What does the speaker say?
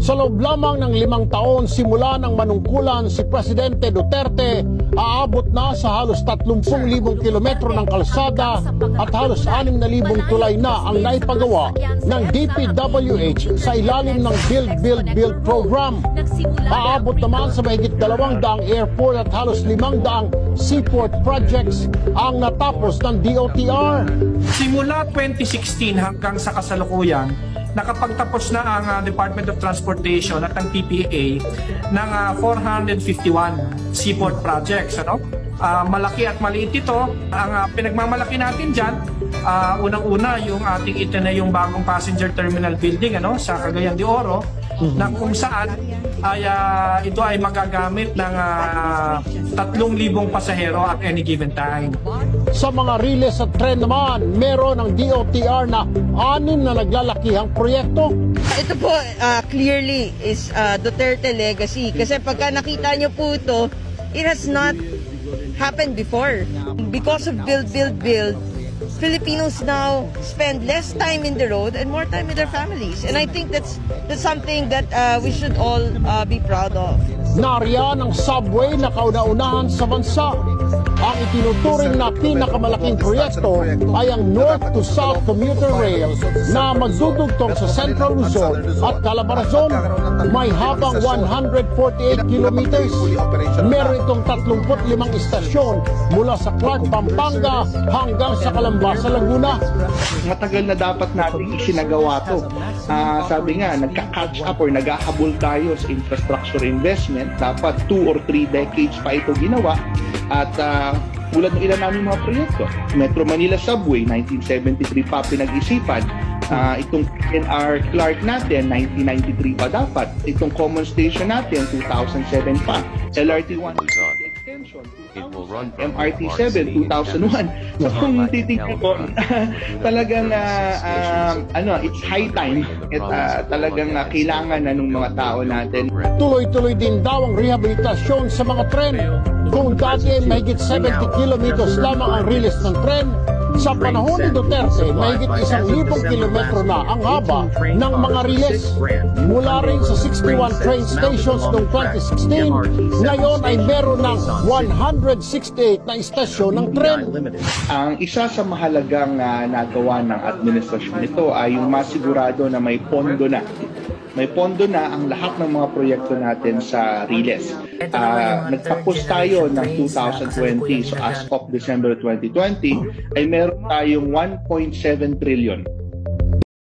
Sa loob lamang ng 5 taon simula ng manungkulan si Presidente Duterte, aabot na sa halos 30,000 kilometro ng kalsada at halos 6,000 tulay na ang naipagawa ng DPWH sa ilalim ng Build program. Aabot naman sa mahigit 200 airport at halos 500 seaport projects ang natapos ng DOTR. Simula 2016 hanggang sa kasalukuyan, nakapagtapos na ang Department of Transportation at ang TPA ng 451 seaport projects. Malaki at maliit ito. Ang pinagmamalaki natin dyan, unang-una yung ating itinayong bagong passenger terminal building sa Cagayan de Oro, na kung saan ay ito ay magagamit ng 3,000 pasahero at any given time. Sa mga riles at tren naman, meron ng DOTR na 6 na naglalakihang proyekto. Ito po clearly is Duterte legacy kasi pagka nakita nyo po ito, it has not happened before. Because of build, Filipinos now spend less time in the road and more time with their families. And I think that's something that we should all be proud of. Nariyan ang subway na kauna-unahan sa bansa. Ang itinuturing na pinakamalaking proyekto ay ang North to South Commuter Rail na magdudugtong sa Central Luzon at Calabarzon. May habang 148 kilometers. Meron itong 35 istasyon mula sa Clark, Pampanga hanggang sa Calamba sa Laguna. Matagal na dapat natin isinagawa to. Sabi nga, nagka-catch up or naghahabol tayo sa infrastructure investment. Dapat 2 or 3 decades pa ito ginawa. At tulad ng ilan namin mga proyekto. Metro Manila Subway, 1973 pa pinag-isipan. Itong PNR Clark natin, 1993 pa dapat. Itong Common Station natin, 2007 pa. LRT1 extension, 2000. MRT7, 2001. So kung titignan ko, talagang it's high time at talagang kailangan na ng mga tao natin. Tuloy-tuloy din daw ang rehabilitasyon sa mga tren. Kung dati ay mahigit 70 kilometers lamang ang riles ng tren, sa panahon ni Duterte, mahigit 1,000 kilometro na ang haba ng mga riles. Mula rin sa 61 train stations noong 2016, ngayon ay meron ng 168 na istasyon ng tren. Ang isa sa mahalagang nagawa ng administrasyon nito ay yung masigurado na may pondo na. May pondo na ang lahat ng mga proyekto natin sa riles. Nagtapos tayo ng 2020, so as of December 2020, ay meron tayong 1.7 trillion